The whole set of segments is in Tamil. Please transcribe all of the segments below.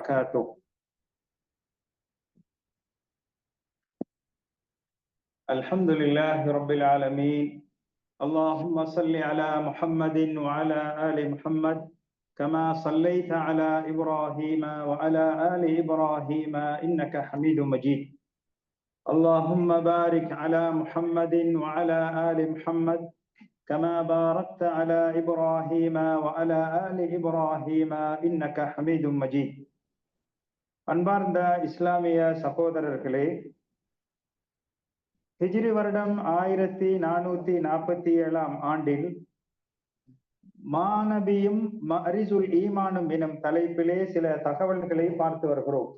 وبركاته. الحمد لله رب العالمين. اللهم صل على محمد وعلى آل محمد كما صليت على إبراهيم وعلى آل إبراهيم إنك حميد مجيد. اللهم بارك على محمد وعلى آل محمد كما باركت على إبراهيم وعلى آل إبراهيم إنك حميد مجيد. அன்பார்ந்த இஸ்லாமிய சகோதரர்களே, ஹிஜ்ரி வருடம் 1447 ஆண்டில் மாநபியும் மரிசுல் ஈமானும் எனும் தலைப்பிலே சில தகவல்களை பார்த்து வருகிறோம்.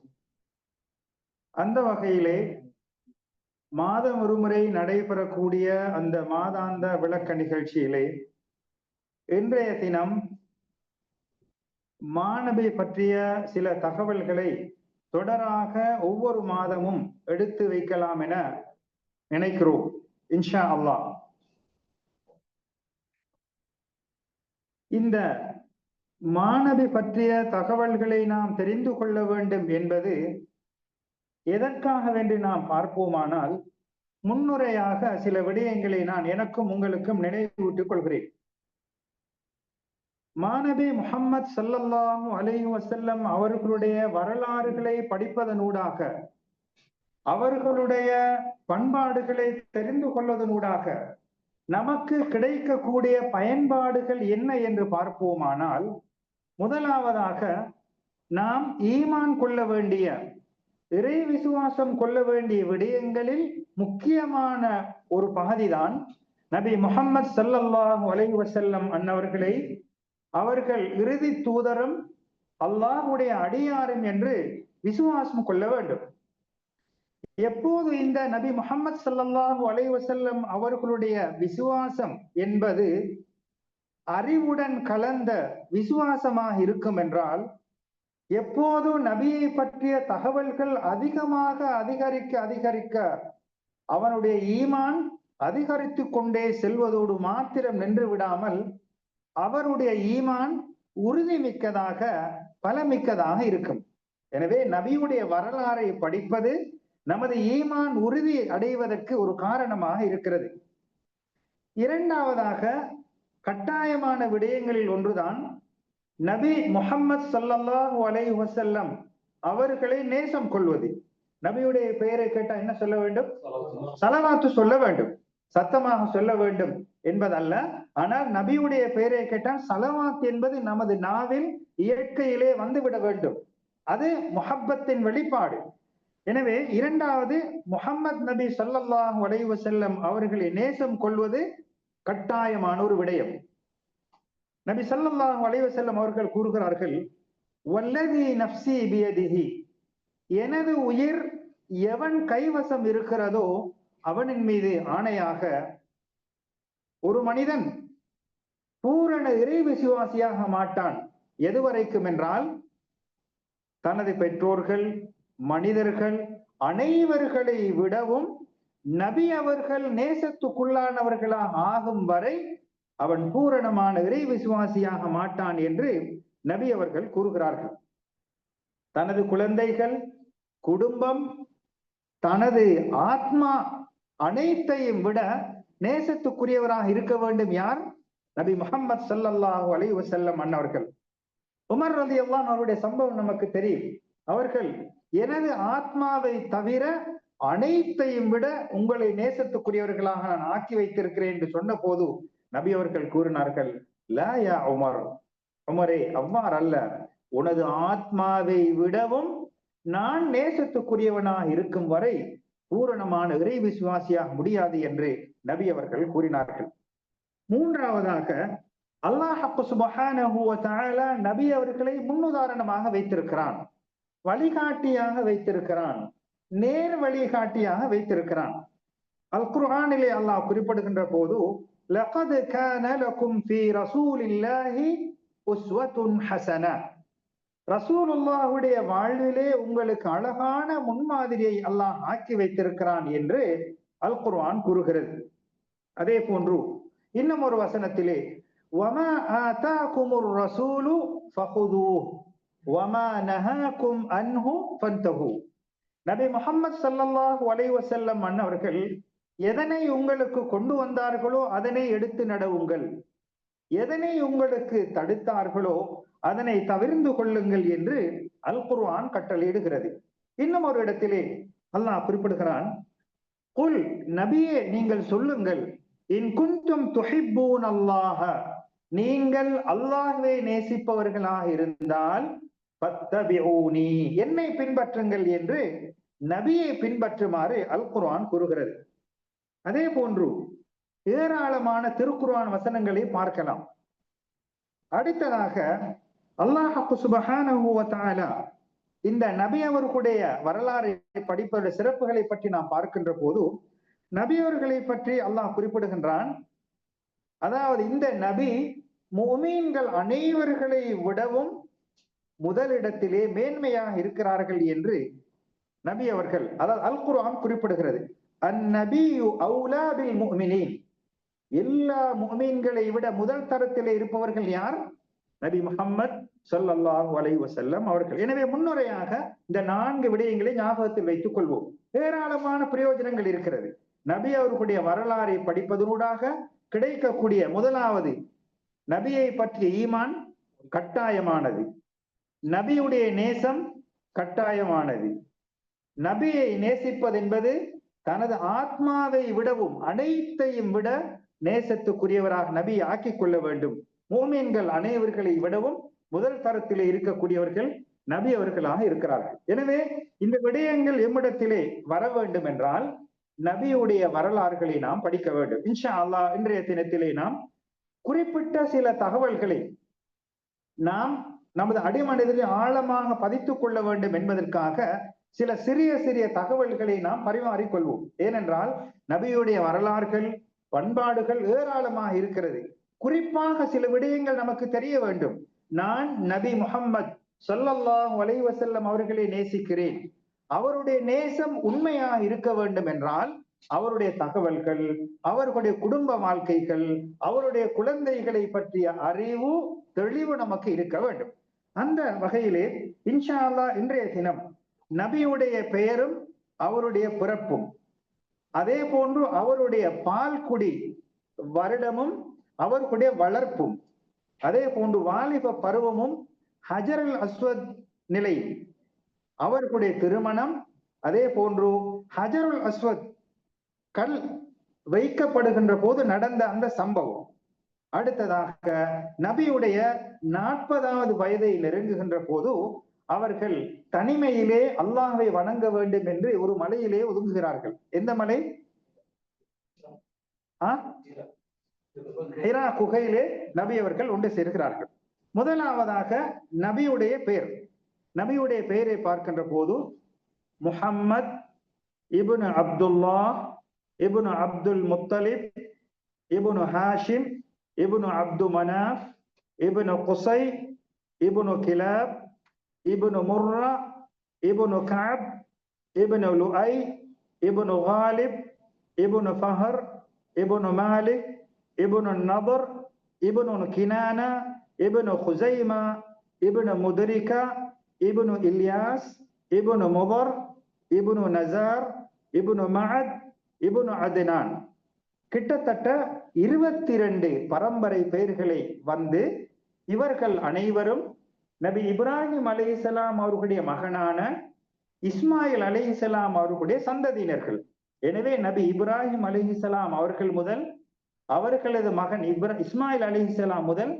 அந்த வகையிலே மாதம் ஒருமுறை நடைபெறக்கூடிய அந்த மாதாந்த விளக்க நிகழ்ச்சியிலே இன்றைய தினம் மாநபி பற்றிய சில தகவல்களை தொடராக ஒவ்வொரு மாதமும் எடுத்து வைக்கலாம் என நினைக்கிறோம், இன்ஷா அல்லாஹ். இந்த மாநபி பற்றிய தகவல்களை நாம் தெரிந்து கொள்ள வேண்டும் என்பது எதற்காக வேண்டி நாம் பார்ப்போமானால், முன்னுரையாக சில விடயங்களை நான் எனக்கும் உங்களுக்கும் நினைவூட்டிக் கொள்கிறேன். மாநபி முஹம்மது ஸல்லல்லாஹு அலைஹி வஸல்லம் அவர்களுடைய வரலாறுகளை படிப்பதனூடாக, அவர்களுடைய பண்பாடுகளை தெரிந்து கொள்வதனூடாக நமக்கு கிடைக்கக்கூடிய பயன்பாடுகள் என்ன என்று பார்ப்போமானால், முதலாவதாக நாம் ஈமான் கொள்ள வேண்டிய, இறை விசுவாசம் கொள்ள வேண்டிய விடயங்களில் முக்கியமான ஒரு பகுதிதான் நபி முஹம்மது ஸல்லல்லாஹு அலைஹி வஸல்லம் அன்னவர்களை அவர்கள் இறுதி தூதரும் அல்லாஹ்வுடைய அடியாரும் என்று விசுவாசம் கொள்ள வேண்டும். எப்போது இந்த நபி முஹம்மது ஸல்லல்லாஹு அலைஹி வஸல்லம் அவர்களுடைய விசுவாசம் என்பது அறிவுடன் கலந்த விசுவாசமாக இருக்கும் என்றால், எப்போது நபியை பற்றிய தகவல்கள் அதிகமாக அதிகரிக்க அவனுடைய ஈமான் அதிகரித்து கொண்டே செல்வதோடு மாத்திரம் நின்று விடாமல் அவருடைய ஈமான் உறுதிமிக்கதாக பலமிக்கதாக இருக்கும். எனவே நபியுடைய வரலாறை படிப்பது நமது ஈமான் உறுதி அடைவதற்கு ஒரு காரணமாக இருக்கிறது. இரண்டாவதாக கட்டாயமான விடயங்களில் ஒன்றுதான் நபி முஹம்மது ஸல்லல்லாஹு அலைஹி வஸல்லம் அவர்களை நேசம் கொள்வது. நபியுடைய பெயரை கேட்டா என்ன சொல்ல வேண்டும்? ஸலவாத்து சொல்ல வேண்டும், சத்தமாக சொல்ல வேண்டும் என்பதல்ல. ஆனால் நபியுடைய பெயரை கேட்டால் ஸலவாத் என்பது நமது நாவில் இயற்கையிலே வந்துவிட வேண்டும். அது முஹப்பத்தின் வெளிப்பாடு. எனவே இரண்டாவது, முஹம்மது நபி ஸல்லல்லாஹு அலைஹி வஸல்லம் அவர்களை நேசம் கொள்வது கட்டாயமான ஒரு விடயம். நபி ஸல்லல்லாஹு அலைஹி வஸல்லம் அவர்கள் கூறுகிறார்கள், வல்லதி நஃப்ஸி பியதிஹி, எனது உயிர் எவன் கைவசம் இருக்கிறதோ அவனின் மீது ஆணையாக, ஒரு மனிதன் பூரண இறை விசுவாசியாக மாட்டான். எதுவரைக்கும் என்றால், தனது பெற்றோர்கள், மனிதர்கள் அனைவர்களை விடவும் நபி அவர்கள் நேசத்துக்குள்ளானவர்களாக ஆகும் வரை அவன் பூரணமான இறை விசுவாசியாக மாட்டான் என்று நபி அவர்கள் கூறுகிறார்கள். தனது குழந்தைகள், குடும்பம், தனது ஆத்மா அனைத்தையும் விட நேசத்துக்குரியவராக இருக்க வேண்டும். யார்? நபி முஹம்மது ஸல்லல்லாஹு அலைஹி வஸல்லம் அன்னவர்கள். உமர் ரலியல்லாஹு அன்ஹு அவருடைய சம்பவம் நமக்கு தெரியும். அவர்கள் எனது ஆத்மாவை தவிர அனைத்தையும் விட உங்களை நேசத்துக்குரியவர்களாக நான் ஆக்கி வைத்திருக்கிறேன் என்று சொன்ன போது நபி அவர்கள் கூறினார்கள், லா யா உமர், உமரே அவ்வாறு அல்ல, உனது ஆத்மாவை விடவும் நான் நேசத்துக்குரியவனாக இருக்கும் வரை பூரணமான இறை விசுவாசியாக முடியாது என்று நபி அவர்கள் கூறினார்கள். மூன்றாவதாக, அல்லாஹ் சுப்ஹானஹு வ தஆலா நபி அவர்களை முன்னுதாரணமாக வைத்திருக்கிறான், வழிகாட்டியாக வைத்திருக்கிறான், நேர் வழிகாட்டியாக வைத்திருக்கிறான். அல் குர்ஆனிலே அல்லாஹ் குறிப்பிடுகின்ற போது, லகத் கான லகும் ஃபீ ரசூலில்லாஹி உஸ்வத்துன் ஹஸனா, ரசூலுல்லாஹுடைய வாழ்விலே உங்களுக்கு அழகான முன்மாதிரியை அல்லாஹ் ஆக்கி வைத்திருக்கிறான் என்று அல் குர்ஆன் கூறுகிறது. அதே போன்று இன்னும் ஒரு வசனத்திலே, வமா ஆதாகுமுர் ரசூலு ஃபகுதூஹ், வமா நஹாக்கும் அன்ஹு ஃபன்தஹு. நபி முஹம்மது ஸல்லல்லாஹு அலைஹி வஸல்லம் அன்னவர்கள் எதனை உங்களுக்கு கொண்டு வந்தார்களோ அதனை எடுத்து நடவுங்கள், எதனை உங்களுக்கு தடுத்தார்களோ அதனை தவிர்ந்து கொள்ளுங்கள் என்று அல் குர்ஆன் கட்டளையிடுகிறது. இன்னும் ஒரு இடத்திலே அல்லாஹ் குறிப்பிடுகிறான், குல் நபியே நீங்கள் சொல்லுங்கள், இன் குன்தும் துஹிப்பூன் அல்லாஹ, நீங்கள் அல்லாஹ்வை நேசிப்பவர்களாக இருந்தால் ஃபத்தபிஊனி, என்னை பின்பற்றுங்கள் என்று நபியை பின்பற்றுமாறு அல் குர்ஆன் கூறுகிறது. அதே போன்று ஏராளமான திருக்குர்ஆன் வசனங்களை பார்க்கலாம். அடுத்ததாக அல்லாஹ் சுப்ஹானஹு வ தஆலா இந்த நபி அவர்களுடைய வரலாறை படிப்பது சிறப்புகளை பற்றி நாம் பார்க்கின்ற போது நபி அவர்களை பற்றி அல்லாஹ் குறிப்பிடுகின்றான். அதாவது இந்த நபி முஃமின்கள் அனைவர்களை விடவும் முதலிடத்திலே மேன்மையாக இருக்கிறார்கள் என்று நபி அவர்கள், அதாவது அல் குர்ஆன் குறிப்பிடுகிறது. அந்நபியு அவுலா பில் முஃமினீன், எல்லா முஃமின்களை விட முதல் தரத்திலே இருப்பவர்கள் யார்? நபி முஹம்மது ஸல்லல்லாஹு அலைஹி வஸல்லம் அவர்கள். எனவே முன்னுரையாக இந்த 4 விடயங்களை ஞாபகத்தில் வைத்துக் கொள்வோம். ஏராளமான பிரயோஜனங்கள் இருக்கிறது. நபி அவர்களுடைய வரலாறை படிப்பதனூடாக கிடைக்கக்கூடிய முதலாவது, நபியை பற்றிய ஈமான் கட்டாயமானது, நபியுடைய நேசம் கட்டாயமானது. நபியை நேசிப்பது என்பது தனது ஆத்மாவை விடவும் அனைத்தையும் விட நேசத்துக்குரியவராக நபி ஆக்கிக் கொள்ள வேண்டும். மூமின்கள் அனைவர்களை விடவும் முதல் தரத்திலே இருக்கக்கூடியவர்கள் நபி அவர்களாக இருக்கிறார்கள். எனவே இந்த விடயங்கள் எம்மிடத்திலே வர வேண்டும் என்றால் நபியுடைய வரலாறுகளை நாம் படிக்க வேண்டும். இன்ஷா அல்லாஹ் இன்றைய தினத்திலே நாம் குறிப்பிட்ட சில தகவல்களை நாம் நமது அடிமனதில் ஆழமாக பதித்துக் கொள்ள வேண்டும் என்பதற்காக சில சிறிய சிறிய தகவல்களை நாம் பரிமாறிக்கொள்வோம். ஏனென்றால் நபியுடைய வரலாறுகள், பண்பாடுகள் ஏராளமாக இருக்கிறது. குறிப்பாக சில விடயங்கள் நமக்கு தெரிய வேண்டும். நான் நபி முஹம்மது ஸல்லல்லாஹு அலைஹி வஸல்லம் அவர்களை நேசிக்கிறேன், அவருடைய நேசம் உண்மையாக இருக்க வேண்டும் என்றால் அவருடைய தகவல்கள், அவர்களுடைய குடும்ப வாழ்க்கைகள், அவருடைய குழந்தைகளை பற்றிய அறிவு, தெளிவு நமக்கு இருக்க வேண்டும். அந்த வகையிலே இன்ஷா அல்லாஹ் இன்றைய தினம் நபியுடைய பெயரும் அவருடைய பிறப்பும், அதே போன்று அவருடைய பால்குடி வருடமும் அவர்களுடைய வளர்ப்பும், அதே போன்று வாலிப பருவமும், ஹஜர் அல் அஸ்வத் நிலை, அவர்களுடைய திருமணம், அதே போன்று ஹஜருல் அஸ்வத் கல் வைக்கப்படுகின்ற போது நடந்த அந்த சம்பவம், அடுத்ததாக நபியுடைய 40வது வயதை நெருங்குகின்ற போது அவர்கள் தனிமையிலே அல்லாஹ்வை வணங்க வேண்டும் என்று ஒரு மலையிலே ஒதுங்குகிறார்கள். எந்த மலை? ஹிரா குகையிலே நபி அவர்கள் ஒன்று சேர்கிறார்கள். முதலாவதாக நபியுடைய பெயர். நபியுடைய பெயரை பார்க்கின்ற போது முஹம்மத் இப்னு அப்துல்லாஹ் இப்னு அப்துல் முத்தலிப் இப்னு ஹாஷிம் இப்னு அப்து மனாஃப் இப்னு குஸை இப்னு கிலாப் இப்னு முர்ரா இப்னு கஅப் இப்னு லுஐ இப்னு காலிப் இப்னு ஃபஹர் இப்னு மாலிக் இப்னு நபர் இப்னு கினானா இப்னு குஸைமா இப்னு முத்ரிகா இப்னு இல்யாஸ் இப்னு முதர் இப்னு நஸார் இப்னு மஅத் இப்னு அத்னான். கிட்டத்தட்ட 22 பரம்பரை பெயர்களை வந்து இவர்கள் அனைவரும் நபி இப்ராஹிம் அலைஹிஸ்ஸலாம் அவர்களுடைய மகனான இஸ்மாயில் அலைஹிஸ்ஸலாம் அவர்களுடைய சந்ததியினர்கள். எனவே நபி இப்ராஹிம் அலைஹிஸ்ஸலாம் அவர்கள் முதல் அவர்களது மகன் இஸ்மாயில் அலைஹிஸ்ஸலாம் முதல்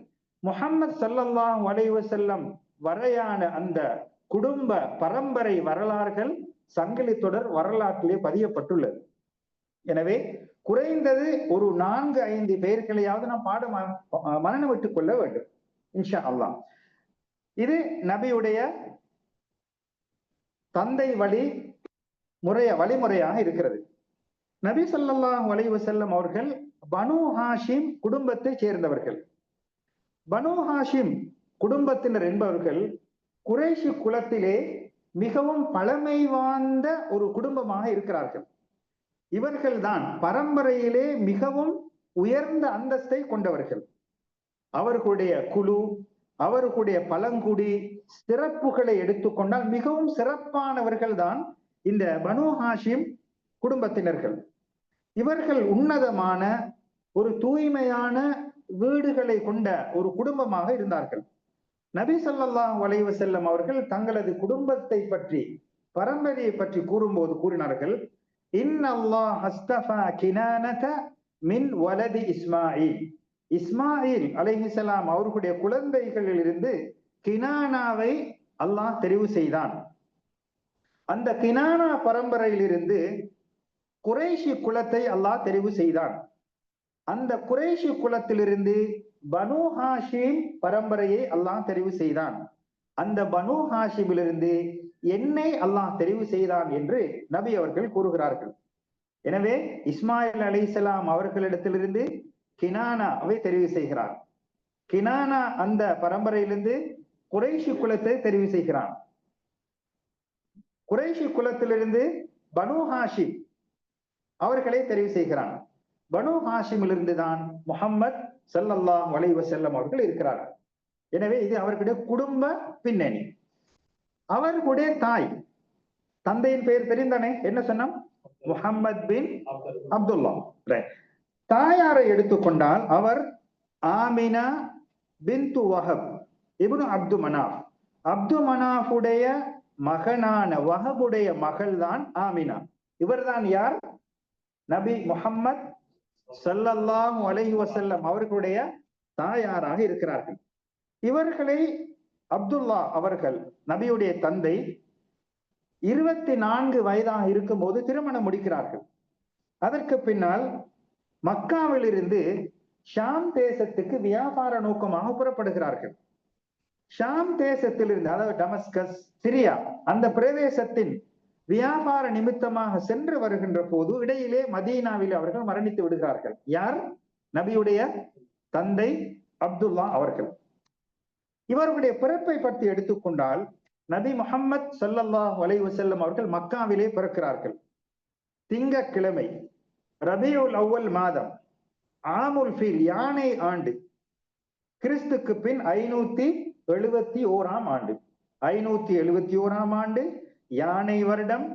முஹம்மது ஸல்லல்லாஹு அலைஹி வஸல்லம் வரையான அந்த குடும்ப பரம்பரை வரலாறுகள் சங்கிலி தொடர் வரலாற்றிலே பதியப்பட்டுள்ளது. எனவே குறைந்தது ஒரு 4-5 பெயர்களையாவது நாம் மனனம் விட்டுக் கொள்ள வேண்டும் இன்ஷா அல்லாஹ். இது நபியுடைய தந்தை வழி வழிமுறையாக இருக்கிறது. நபி ஸல்லல்லாஹு அலைஹி வஸல்லம் அவர்கள் பனு ஹாஷிம் குடும்பத்தை சேர்ந்தவர்கள். பனு ஹாஷிம் குடும்பத்தினர் என்பவர்கள் குறைஷி குலத்திலே மிகவும் பழமை வாய்ந்த ஒரு குடும்பமாக இருக்கிறார்கள். இவர்கள்தான் பரம்பரையிலே மிகவும் உயர்ந்த அந்தஸ்தை கொண்டவர்கள். அவர்களுடைய குழு, அவர்களுடைய பழங்குடி சிறப்புகளை எடுத்துக்கொண்டால் மிகவும் சிறப்பானவர்கள் தான் இந்த பனு ஹாஷிம் குடும்பத்தினர்கள். இவர்கள் உன்னதமான ஒரு தூய்மையான வீடுகளை கொண்ட ஒரு குடும்பமாக இருந்தார்கள். நபி ஸல்லல்லாஹு அலைஹி வஸல்லம் அவர்கள் தங்களது குடும்பத்தை பற்றி, பரம்பரையை பற்றி கூறும்போது கூறினார்கள், இன்னல்லாஹ் அஸ்தஃபா கினானத மின் வலதி இஸ்மாயில். இஸ்மாயில் அலைஹிஸ்ஸலாம் அவர்களுடைய குழந்தைகளில் இருந்து கினானாவை அல்லாஹ் தெரிவு செய்தான். அந்த கினானா பரம்பரையில் இருந்து குறைஷி குலத்தை அல்லாஹ் தெரிவு செய்தான். அந்த குறைஷி குலத்திலிருந்து பனு ஹாஷிம் பரம்பரையை அல்லாஹ் தெரிவு செய்தான். அந்த பனு ஹாஷிமிலிருந்து என்னை அல்லாஹ் தெரிவு செய்தான் என்று நபி அவர்கள் கூறுகிறார்கள். எனவே இஸ்மாயில் அலைஹிஸ்ஸலாம் அவர்களிடத்திலிருந்து கினானாவை தெரிவு செய்கிறார். கினானா அந்த பரம்பரையிலிருந்து குறைஷி குலத்தை தெரிவு செய்கிறான். குறைஷி குலத்திலிருந்து பனு ஹாஷிம் அவர்களை தெரிவு செய்கிறான். பனு ஹாஷிமிலிருந்து தான் முஹம்மத் ஸல்லல்லாஹு அலைஹி வஸல்லம் அவர்கள் இருக்கிறார்கள். எனவே இது அவர்களுடைய குடும்ப பின்னணி. அவர்களுடைய தாய், தந்தையின் பெயர் தெரிந்தானே, என்ன சொன்னோம்? முஹம்மத் பின் அப்துல்லா. தாயாரை எடுத்துக்கொண்டால் அவர் ஆமினா பின்து வஹப் இப்னு அப்து மனாஃப். அப்து மனாஃபுடைய மகனான வஹபுடைய மகள் தான் ஆமினா. இவர்தான் யார்? நபி முஹம்மத் ஸல்லல்லாஹு அலைஹி வஸல்லம் அவர்களுடைய தாயாராக இருக்கிறார்கள். இவர்களை அப்துல்லா அவர்கள், நபியுடைய தந்தை, 24 வயதாக இருக்கும் போது திருமணம் முடிக்கிறார்கள். அதற்கு பின்னால் மக்காவில் இருந்து ஷாம் தேசத்துக்கு வியாபார நோக்கமாக புறப்படுகிறார்கள். ஷாம் தேசத்திலிருந்து, அதாவது டமஸ்கஸ், சிரியா, அந்த பிரதேசத்தின் வியாபார நிமித்தமாக சென்று வருகின்ற போது இடையிலே மதீனாவில் அவர்கள் மரணித்து விடுகிறார்கள். யார்? நபியுடைய தந்தை அப்துல்லா அவர்கள். இவர்களுடைய பிறப்பை பற்றி எடுத்துக்கொண்டால் நபி முஹம்மத் ஸல்லல்லாஹு அலைஹி வஸல்லம் அவர்கள் மக்காவிலே பிறக்கிறார்கள். திங்கட்கிழமை, ரபியுல் அவ்வல் மாதம், ஆமுல் ஃபீல் யானை ஆண்டு, கிறிஸ்துக்கு பின் 571 ஆண்டு, 571 ஆண்டு, யானை வருடம்,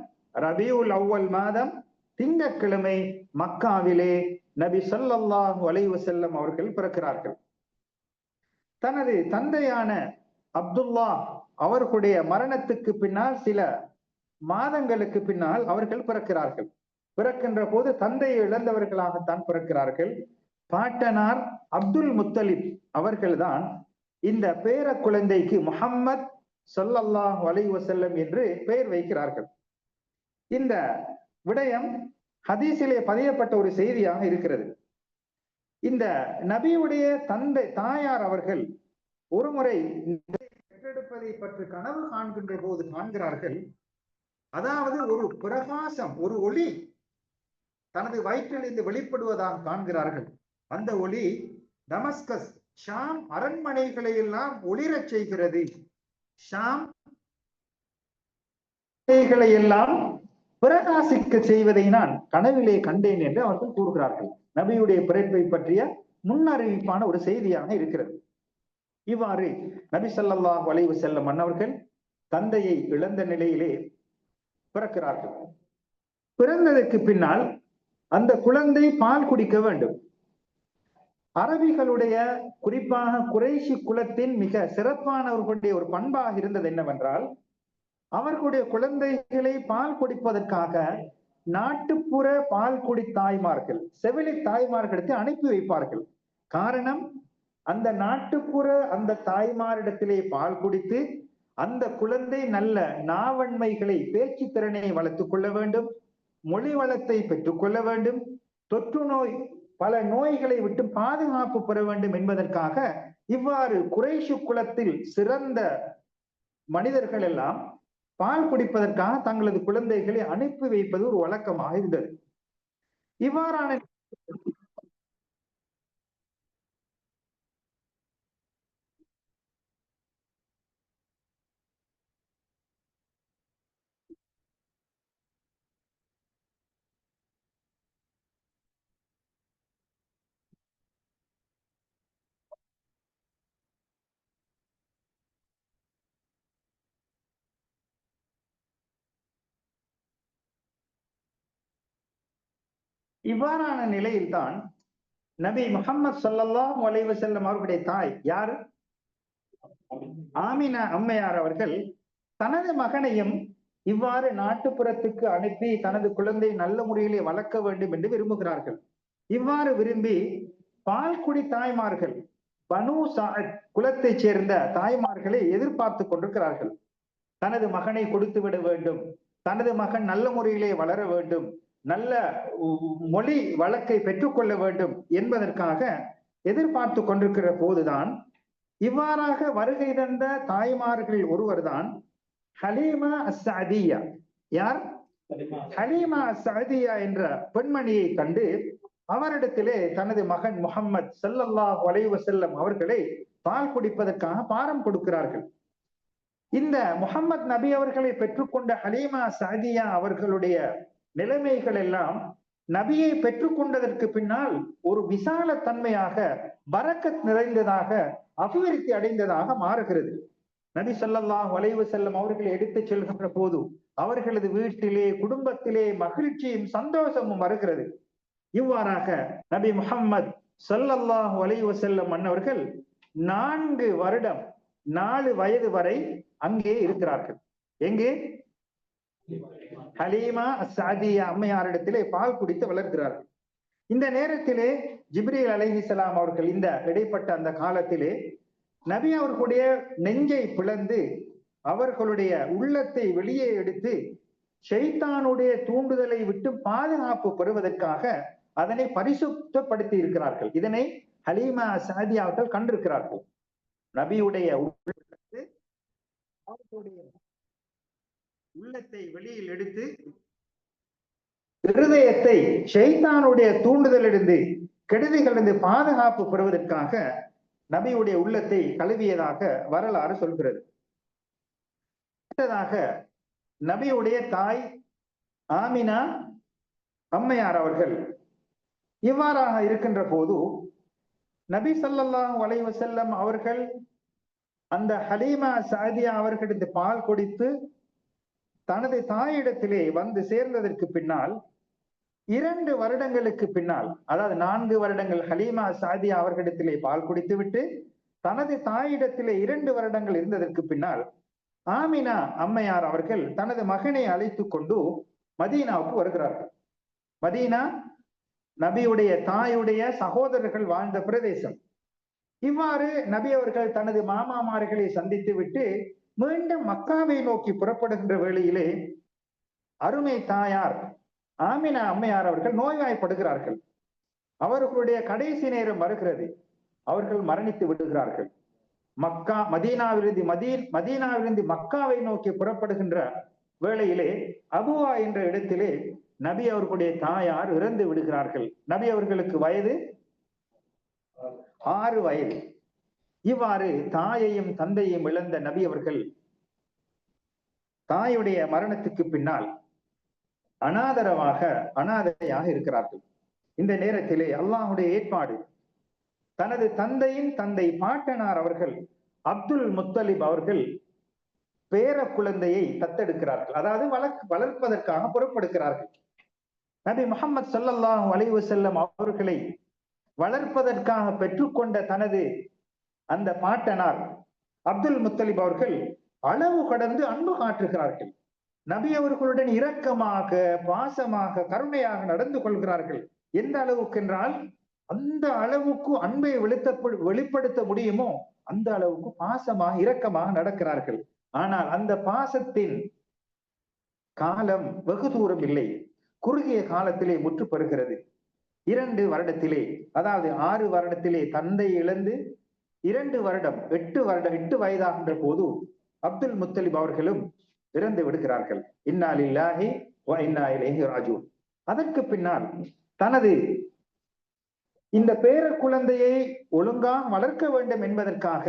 ரபியுல் அவ்வல் மாதம், திங்கட்கிழமை மக்காவிலே நபி ஸல்லல்லாஹு அலைஹி வஸல்லம் அவர்கள் பிறக்கிறார்கள். தனது தந்தையான அப்துல்லா அவர்களுடைய மரணத்துக்கு பின்னால் சில மாதங்களுக்கு பின்னால் அவர்கள் பிறக்கிறார்கள். பிறக்கின்ற போது தந்தையை இழந்தவர்களாகத்தான் பிறக்கிறார்கள். பாட்டனார் அப்துல் முத்தலிப் அவர்கள்தான் இந்த பேர குழந்தைக்கு முஹம்மத் ஸல்லல்லாஹு அலைஹி வஸல்லம் என்று பெயர் வைக்கிறார்கள். இந்த விடயம் ஹதீஸிலே பதியப்பட்ட ஒரு செய்தியாக இருக்கிறது. இந்த நபியுடைய தந்தை தாயார் அவர்கள் ஒரு முறை பெற்றெடுப்பதை பற்றி கனவு காண்கின்ற போது காண்கிறார்கள், அதாவது ஒரு பிரகாசம், ஒரு ஒளி தனது வயிற்றிலிருந்து வெளிப்படுவதாக காண்கிறார்கள். அந்த ஒளி டமஸ்கஸ், ஷாம் அரண்மனைகளை எல்லாம் ஒளிரச் செய்கிறது. ஷாம் எல்லாம் பிரகாசிக்க செய்வதை நான் கனவிலே கண்டேன் என்று அவர்கள் கூறுகிறார்கள். நபியுடைய பிறப்பை பற்றிய முன்னறிவிப்பான ஒரு செய்தியாக இருக்கிறது. இவ்வாறு நபி ஸல்லல்லாஹு அலைஹி வஸல்லம் அன்னவர்கள் தந்தையை இழந்த நிலையிலே பிறக்கிறார்கள். பிறந்ததற்கு பின்னால் அந்த குழந்தை பால் குடிக்க வேண்டும். அரபிகளுடைய, குறிப்பாக குறைஷி குலத்தின் மிக சிறப்பானவர்களுடைய ஒரு பண்பாக இருந்தது என்னவென்றால், அவர்களுடைய குழந்தைகளை பால் குடிப்பதற்காக நாட்டுப்புற பால் குடி தாய்மார்கள், செவிலி தாய்மார்களிடத்தை அனுப்பி வைப்பார்கள். காரணம், அந்த நாட்டுப்புற அந்த தாய்மாரிடத்திலே பால் குடித்து அந்த குழந்தை நல்ல நாவன்மைகளை, பேச்சு திறனை வளர்த்துக் கொள்ள வேண்டும், மொழி வளத்தை பெற்றுக் கொள்ள வேண்டும், தொற்று நோய், பல நோய்களை விட்டு பாதுகாப்பு பெற வேண்டும் என்பதற்காக இவ்வாறு குறைஷி குலத்தில் சிறந்த மனிதர்கள் எல்லாம் பால் குடிப்பதற்காக தங்களது குழந்தைகளை அனுப்பி வைப்பது ஒரு வழக்கமாக இருந்தது. இவ்வாறான இவ்வாறான நிலையில்தான் நபி முஹம்மது ஸல்லல்லாஹு அலைஹி வஸல்லம் அவர்களுடைய தாய் யார்? ஆமினா அம்மையார் அவர்கள் தனது மகனையும் இவ்வாறு நாட்டுப்புறத்துக்கு அனுப்பி தனது குழந்தை நல்ல முறையிலே வளர்க்க வேண்டும் என்று விரும்புகிறார்கள். இவ்வாறு விரும்பி பால்குடி தாய்மார்கள் பனு சாத் குலத்தைச் சேர்ந்த தாய்மார்களை எதிர்பார்த்து கொண்டிருக்கிறார்கள். தனது மகனை கொடுத்து விட வேண்டும், தனது மகன் நல்ல முறையிலே வளர வேண்டும், நல்ல மொழி வழக்கை பெற்றுக்கொள்ள வேண்டும் என்பதற்காக எதிர்பார்த்து கொண்டிருக்கிற போதுதான் இவ்வாறாக வருகை தந்த தாய்மார்கள் ஒருவர்தான் ஹலீமா அஸ்ஸஅதியா. யார்? ஹலீமா அஸ்ஸஅதியா என்ற பெண்மணியை கண்டு அவரிடத்திலே தனது மகன் முஹம்மது ஸல்லல்லாஹு அலைஹி வஸல்லம் அவர்களை பால் குடிப்பதற்காக பாரம் கொடுக்கிறார்கள். இந்த முஹம்மது நபி அவர்களை பெற்றுக்கொண்ட ஹலீமா சாதியா அவர்களுடைய நிலைமைகள் எல்லாம் நபியை பெற்றுக்கொண்டதற்கு பின்னால் ஒரு விசால தன்மையாக, பரக்கத் நிறைந்ததாக, அபிவிருத்தி அடைந்ததாக மாறுகிறது. நபி ஸல்லல்லாஹு அலைஹி வஸல்லம் அவர்களை எடுத்துச் செல்கின்ற போது அவர்களது வீட்டிலே, குடும்பத்திலே மகிழ்ச்சியும் சந்தோஷமும் வருகிறது. இவ்வாறாக நபி முஹம்மது ஸல்லல்லாஹு அலைஹி வஸல்லம் அன்னவர்கள் 4 வருடம் 4 வயது வரை அங்கே இருக்கிறார்கள். எங்கே? ஹலீமா அஸ்ஸஅதியா அம்மையாரிடத்திலே பால் குடித்து வளர்க்கிறார்கள். இந்த நேரத்திலே ஜிப்ரீல் அலைஹிஸ்ஸலாம் அவர்கள் இந்த இடைப்பட்ட அந்த காலத்திலே நபி அவர்களுடைய நெஞ்சை பிளந்து அவர்களுடைய உள்ளத்தை வெளியே எடுத்து ஷைத்தானுடைய தூண்டுதலை விட்டு பாதுகாப்பு பெறுவதற்காக அதனை பரிசுத்தப்படுத்தி இருக்கிறார்கள். இதனை ஹலீமா அஸ்ஸஅதியா அவர்கள் கண்டிருக்கிறார்கள். நபியுடைய உள்ளத்தை வெளியில் எடுத்து இருதயத்தை ஷைத்தானுடைய தூண்டுதலிருந்து, கெடுதிகளிலிருந்து பாதுகாப்பு பெறுவதற்காக நபியுடைய உள்ளத்தை கழுவியதாக வரலாறு சொல்கிறது. அடுத்ததாக நபியுடைய தாய் ஆமினா அம்மையார் அவர்கள் இவ்வாறாக இருக்கின்ற போது நபி ஸல்லல்லாஹு அலைஹி வஸல்லம் அவர்கள் அந்த ஹலீமா சாதியா அவர்களுக்கு பால் கொடுத்து தனது தாயிடத்திலே வந்து சேர்ந்ததற்கு பின்னால் 2 வருடங்களுக்கு பின்னால், அதாவது 4 வருடங்கள் ஹலீமா சாதியா அவர்களிடத்திலே பால் குடித்து விட்டு தனது தாயிடத்திலே 2 வருடங்கள் இருந்ததற்கு பின்னால் ஆமினா அம்மையார் அவர்கள் தனது மகனை அழைத்து கொண்டு மதீனாவுக்கு வருகிறார்கள். மதீனா நபியுடைய தாயுடைய சகோதரர்கள் வாழ்ந்த பிரதேசம். இவ்வாறு நபி அவர்கள் தனது மாமாமார்களை சந்தித்து விட்டு மீண்டும் மக்காவை நோக்கி புறப்படுகின்ற வேளையிலே அருமை தாயார் ஆமினா அம்மையார் அவர்கள் நோய்வாய்ப்படுகிறார்கள். அவர்களுடைய கடைசி நேரம் வருகிறது. அவர்கள் மரணித்து விடுகிறார்கள். மதீனாவிலிருந்து மக்காவை நோக்கி புறப்படுகின்ற வேளையிலே அபுவா என்ற இடத்திலே நபி அவர்களுடைய தாயார் இறந்து விடுகிறார்கள். நபி அவர்களுக்கு வயது 6 வயது. இவ்வாறு தாயையும் தந்தையும் இழந்த நபி அவர்கள் தாயுடைய மரணத்துக்கு பின்னால் அனாதையாக இருக்கிறார்கள். இந்த நேரத்திலே அல்லாஹுடைய ஏற்பாடு, தனது தந்தையின் தந்தை பாட்டனார் அவர்கள் அப்துல் முத்தலிப் அவர்கள் பேர குழந்தையை தத்தெடுக்கிறார்கள். அதாவது வளர்ப்பதற்காக புறப்படுகிறார்கள். நபி முஹம்மது ஸல்லல்லாஹு அலைஹி வஸல்லம் அவர்களை வளர்ப்பதற்காக பெற்றுக்கொண்ட தனது அந்த பாட்டனார் அப்துல் முத்தலிப் அவர்கள் அளவு கடந்து அன்பு காட்டுகிறார்கள். நபி அவர்களுடன் இரக்கமாக, பாசமாக, கருணையாக நடந்து கொள்கிறார்கள். எந்த அளவுக்கு என்றால், அந்த அளவுக்கு அன்பை வெளிப்படுத்த முடியுமோ அந்த அளவுக்கு பாசமாக, இரக்கமாக நடக்கிறார்கள். ஆனால் அந்த பாசத்தின் காலம் வெகு தூரம் இல்லை, குறுகிய காலத்திலே முற்று பெறுகிறது. 2 வருடத்திலே, அதாவது 6 வருடத்திலே தந்தை இழந்து 2 வருடம் 8 வயதாகின்ற போது அப்துல் முத்தலிப் அவர்களும் இறந்து விடுகிறார்கள். இன்னா லில்லாஹி வ இன்னா இலைஹி ராஜிஊன். அதற்கு பின்னால் தனது இந்த பேர குழந்தையை ஒழுங்காக வளர்க்க வேண்டும் என்பதற்காக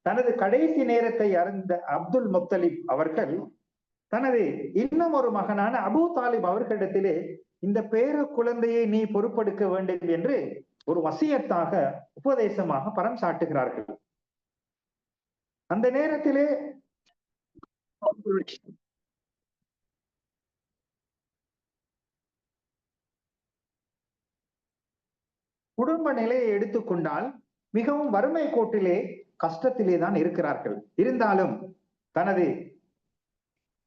தனது கடைசி நேரத்தை அறிந்த அப்துல் முத்தலிப் அவர்கள் தனது இன்னும் ஒரு மகனான அபூ தாலிப் அவர்களிடத்திலே இந்த பேர குழந்தையை நீ பொறுப்பெடுக்க வேண்டும் என்று ஒரு வசியத்தாக, உபதேசமாக பரம் சாட்டுகிறார்கள். அந்த நேரத்திலே குடும்ப நிலையை எடுத்துக்கொண்டால் மிகவும் வறுமை கோட்டிலே கஷ்டத்திலே தான் இருக்கிறார்கள். இருந்தாலும் தனது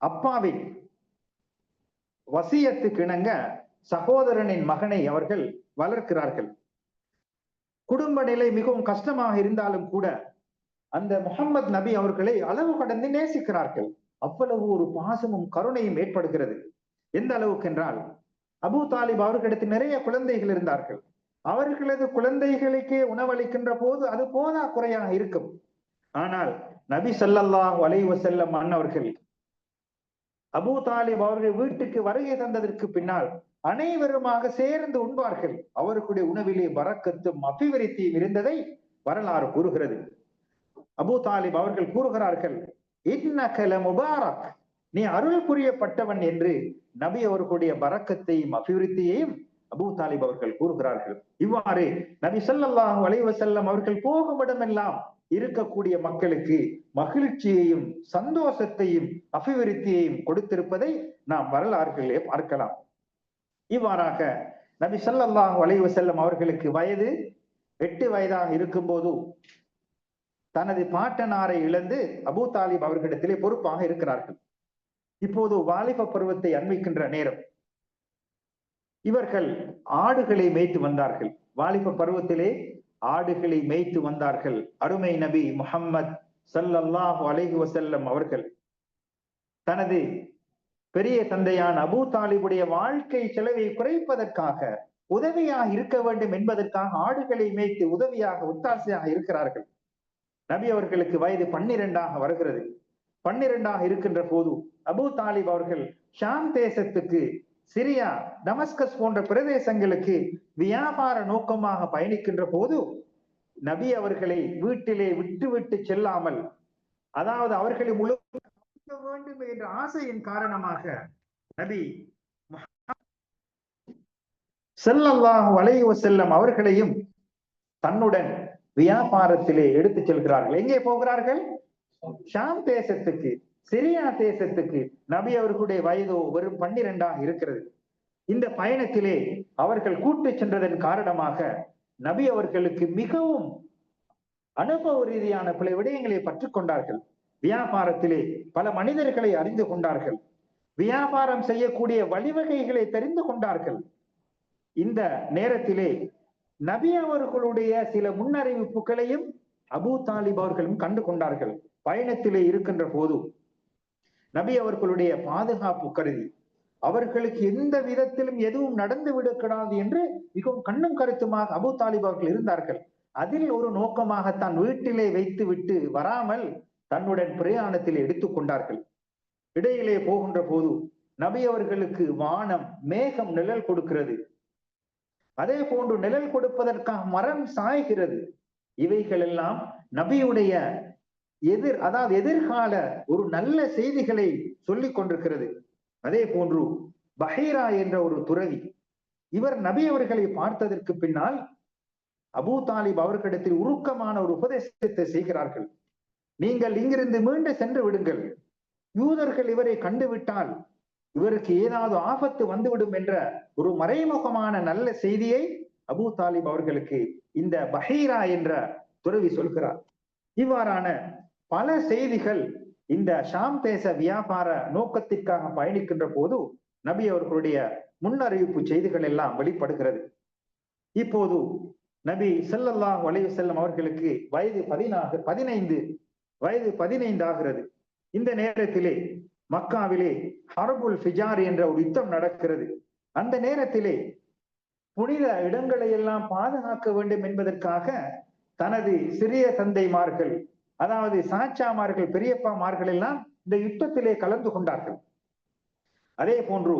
அப்பாவின் வசியத்துக்கு இணங்க சகோதரனின் மகனை அவர்கள் வளர்க்கிறார்கள். குடும்ப நிலை மிகவும் கஷ்டமாக இருந்தாலும் கூட அந்த முகமது நபி அவர்களை அளவு கடந்து நேசிக்கிறார்கள். அவ்வளவு ஒரு பாசமும் கருணையும் ஏற்படுகிறது. எந்த அளவுக்கு என்றால், அபூ தாலிப் அவர்களிடத்தில் நிறைய குழந்தைகள் இருந்தார்கள். அவர்களது குழந்தைகளுக்கே உணவளிக்கின்ற போது அது போதா குறையாக இருக்கும். ஆனால் நபி ஸல்லல்லாஹு அலைஹி வஸல்லம் அன்னவர்கள் அபூ தாலிப் அவர்கள் வீட்டுக்கு வருகை தந்ததற்கு பின்னால் அனைவருமாக சேர்ந்து உண்பார்கள். அவர்களுடைய உணவிலே பரக்கத்தும் அபிவிருத்தியும் இருந்ததை வரலாறு கூறுகிறது. அபூ தாலிப் அவர்கள் கூறுகிறார்கள், இன்னக லமுபாரக், நீ அருள் புரியப்பட்டவன் என்று நபி அவர்களுடைய பரக்கத்தையும் அபிவிருத்தியையும் அபூ தாலிப் அவர்கள் கூறுகிறார்கள். இவ்வாறு நபி ஸல்லல்லாஹு அலைஹி வஸல்லம் அவர்கள் போகும் இடமெல்லாம் இருக்கக்கூடிய மக்களுக்கு மகிழ்ச்சியையும் சந்தோஷத்தையும் அபிவிருத்தியையும் கொடுத்திருப்பதை நாம் வரலாறுகளிலே பார்க்கலாம். இவ்வாறாக நபி ஸல்லல்லாஹு அலைஹி வஸல்லம் அவர்களுக்கு வயது 8 வயதாக இருக்கும் போது தனது பாட்டனாரை இழந்து அபூ தாலிப் அவர்களிடத்திலே பொறுப்பாக இருக்கிறார்கள். இப்போது வாலிப பருவத்தை அண்மிக்கின்ற நேரம். இவர்கள் ஆடுகளை மேய்த்து வந்தார்கள். வாலிப பருவத்திலே ஆடுகளை மேய்த்து வந்தார்கள். அருமை நபி முஹம்மது ஸல்லல்லாஹு அலைஹி வஸல்லம் அவர்கள் தனது பெரிய தந்தையான அபூ தாலிபுடைய வாழ்க்கை செலவை குறைப்பதற்காக உதவியாக இருக்க வேண்டும் என்பதற்காக ஆடுகளை மேய்த்து உதவியாக ஒத்தாசையாக இருக்கிறார்கள். நபி அவர்களுக்கு வயது 12 வருகிறது. 12 இருக்கின்ற போது அபூ தாலிப் அவர்கள் ஷாம் தேசத்துக்கு, சிரியா, டமஸ்கஸ் போன்ற பிரதேசங்களுக்கு வியாபார நோக்கமாக பயணிக்கின்ற போது நபி அவர்களை வீட்டிலே விட்டு செல்லாமல், அதாவது அவர்களை முழு வேண்டும் என்ற ஆசையின் காரணமாக நபி ஸல்லல்லாஹு அலைஹி வஸல்லம் அவர்களையும் தன்னுடன் வியாபாரத்திலே எடுத்துச் செல்கிறார்கள். எங்கே போகிறார்கள்? ஷாம் தேசத்துக்கு, சிரியா தேசத்துக்கு. நபி அவர்களுடைய வயதோ வெறும் 12 இருக்கிறது. இந்த பயணத்திலே அவர்கள் கூட்டு சென்றதன் காரணமாக நபி அவர்களுக்கு மிகவும் அனுபவ ரீதியான பல விடயங்களை கற்றுக்கொண்டார்கள். வியாபாரத்திலே பல மனிதர்களை அறிந்து கொண்டார்கள். வியாபாரம் செய்யக்கூடிய வழிவகைகளை தெரிந்து கொண்டார்கள். இந்த நேரத்திலே நபி அவர்களுடைய சில முன்னறிவிப்புகளையும் அபூ தாலிப் அவர்களும் கண்டு கொண்டார்கள். பயணத்திலே இருக்கின்ற போது நபி அவர்களுடைய பாதுகாப்பு கருதி அவர்களுக்கு எந்த விதத்திலும் எதுவும் நடந்து விடக்கூடாது என்று மிகவும் கண்ணும் கருத்துமாக அபூ தாலிப் அவர்கள் இருந்தார்கள். அதில் ஒரு நோக்கமாகத்தான் வீட்டிலே வைத்து விட்டு வராமல் தன்னுடன் பிரயாணத்தில் எடுத்துக் கொண்டார்கள். இடையிலே போகின்ற போது நபி அவர்களுக்கு வானம், மேகம் நிழல் கொடுக்கிறது. அதே போன்று நிழல் கொடுப்பதற்காக மரம் சாய்கிறது. இவைகள் எல்லாம் நபியுடைய எதிர்கால ஒரு நல்ல செய்திகளை சொல்லிக் கொண்டிருக்கிறது. அதே போன்று பஹீரா என்ற ஒரு துறவி, இவர் நபி அவர்களை பார்த்ததற்கு பின்னால் அபூ தாலிப் அவர்களிடத்தில் உருக்கமான ஒரு உபதேசத்தை செய்கிறார்கள். நீங்கள் இங்கிருந்து மீண்டு சென்று விடுங்கள். யூதர்கள் இவரை கண்டுவிட்டால் இவருக்கு ஏதாவது ஆபத்து வந்துவிடும் என்ற ஒரு மறைமுகமான நல்ல செய்தியை அபூ தாலிப் அவர்களுக்கு இந்த பஹீரா என்ற துறவி சொல்கிறார். இவ்வாறான பல செய்திகள் இந்த ஷாம் தேச வியாபார நோக்கத்திற்காக பயணிக்கின்ற போது நபி அவர்களுடைய முன்னறிவிப்பு செய்திகள் எல்லாம் வெளிப்படுகிறது. இப்போது நபி ஸல்லல்லாஹு அலைஹி வஸல்லம் அவர்களுக்கு வயது 15 ஆகிறது. இந்த நேரத்திலே மக்காவிலே ஹர்புல் ஃபிஜார் என்ற ஒரு யுத்தம் நடக்கிறது. அந்த நேரத்திலே புனித இடங்களை எல்லாம் பாதுகாக்க வேண்டும் என்பதற்காக தனது சிறிய தந்தைமார்கள், அதாவது சாச்சாமார்கள், பெரியப்பாமார்கள் எல்லாம் இந்த யுத்தத்திலே கலந்து கொண்டார்கள். அதே போன்று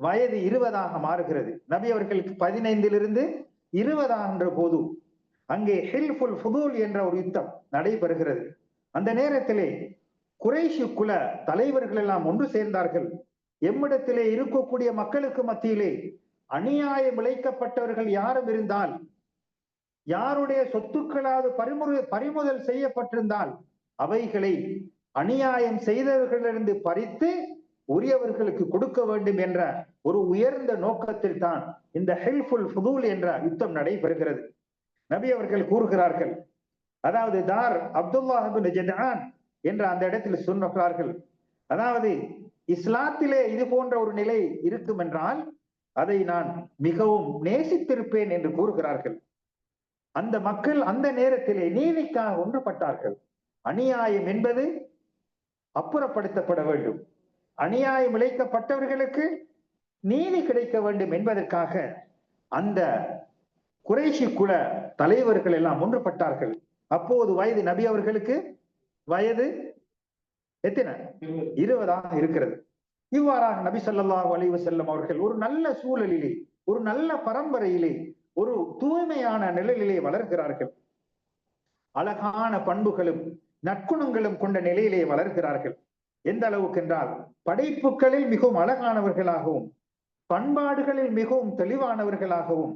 வயது 20 மாறுகிறது. நபி அவர்களுக்கு 15 20 போது அங்கே ஹில்ஃபுல் ஃபுதூல் என்ற ஒரு யுத்தம் நடைபெறுகிறது. அந்த நேரத்திலே குறைஷி குல தலைவர்கள் எல்லாம் ஒன்று சேர்ந்தார்கள். எம்மிடத்திலே இருக்கக்கூடிய மக்களுக்கு மத்தியிலே அநியாயம் இழைக்கப்பட்டவர்கள் யாரும் இருந்தால், யாருடைய சொத்துக்களாவது பறிமுதல் செய்யப்பட்டிருந்தால் அவைகளை அநியாயம் செய்தவர்களிலிருந்து பறித்து உரியவர்களுக்கு கொடுக்க வேண்டும் என்ற ஒரு உயர்ந்த நோக்கத்தில் தான் இந்த ஹில்ஃபுல் ஃபுதூல் என்ற யுத்தம் நடைபெறுகிறது. நபி அவர்கள் கூறுகிறார்கள், அதாவது தார் அப்துல்லாஹ் இப்னு ஜத்ஆன் என்ற அந்த இடத்தில் சொன்னார்கள், அதாவது இஸ்லாத்திலே இது போன்ற ஒரு நிலை இருக்கும் என்றால் அதை நான் மிகவும் நேசித்திருப்பேன் என்று கூறுகிறார்கள். அந்த மக்கள் அந்த நேரத்திலே நீதிக்காக ஒன்றுபட்டார்கள். அநியாயம் என்பது அப்புறப்படுத்தப்பட வேண்டும், அநியாயம் இழைக்கப்பட்டவர்களுக்கு நீதி கிடைக்க வேண்டும் என்பதற்காக அந்த குறைஷி குல தலைவர்கள் எல்லாம் ஒன்றுபட்டார்கள். அப்போது வயது நபி அவர்களுக்கு வயது எத்தனை? 20 இருக்கிறது. இவ்வாறாக நபி ஸல்லல்லாஹு அலைஹி வஸல்லம் அவர்கள் ஒரு நல்ல சூழலிலே, ஒரு நல்ல பரம்பரையிலே, ஒரு தூய்மையான நிலையிலே வளர்கிறார்கள். அழகான பண்புகளும் நற்குணங்களும் கொண்ட நிலையிலே வளர்கிறார்கள். எந்த அளவுக்கு என்றால், படைப்புகளில் மிகவும் அழகானவர்களாகவும், பண்பாடுகளில் மிகவும் தெளிவானவர்களாகவும்,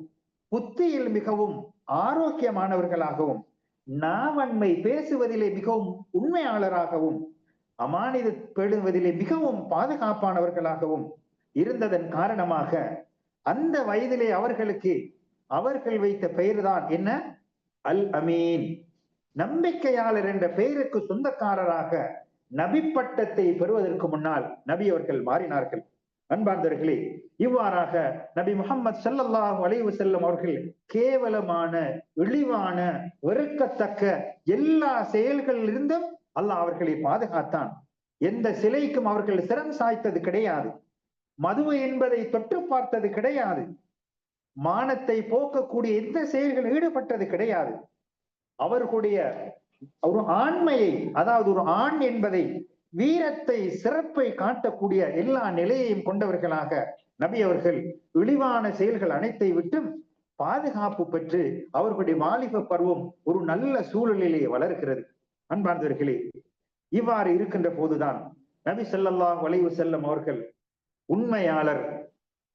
புத்தியில் மிகவும் ஆரோக்கியமானவர்களாகவும், நாவன்மை பேசுவதிலே மிகவும் உண்மையாளராகவும், அமானித பேணுவதிலே மிகவும் பாதுகாப்பானவர்களாகவும் இருந்ததன் காரணமாக அந்த வயதிலே அவர்கள் வைத்த பெயர்தான் என்ன? அல் அமீன், நம்பிக்கையாளர் என்ற பெயருக்கு சொந்தக்காரராக நபி பட்டத்தை பெறுவதற்கு முன்னால் நபி அவர்கள் மாறினார்கள். அன்பார்ந்தவர்களே, இவ்வாறாக நபி முஹம்மது ஸல்லல்லாஹு அலைஹி வஸல்லம் அவர்கள் கேவலமான, இழிவான, வெறுக்கத்தக்க எல்லா செயல்களில் இருந்தும் அல்லாஹ் அவர்களை பாதுகாத்தான். எந்த சிலைக்கும் அவர்கள் சிரம் சாய்த்தது கிடையாது, மது என்பதை தொட்டு பார்த்தது கிடையாது, மானத்தை போக்கக்கூடிய எந்த செயல்கள் ஈடுபட்டது கிடையாது. அவர்களுடைய ஒரு ஆண்மையை, அதாவது ஒரு ஆண் என்பதை, வீரத்தை, சிறப்பை காட்டக்கூடிய எல்லா நிலையையும் கொண்டவர்களாக நபி அவர்கள் இழிவான செயல்கள் அனைத்தை விட்டும் பாதுகாப்பு பெற்று அவர்களுடைய வாலிப பருவம் ஒரு நல்ல சூழலிலே வளர்கிறது. அன்பார்ந்தவர்களே, இவ்வாறு இருக்கின்ற போதுதான் நபி ஸல்லல்லாஹு அலைஹி வஸல்லம் அவர்கள் உண்மையாளர்,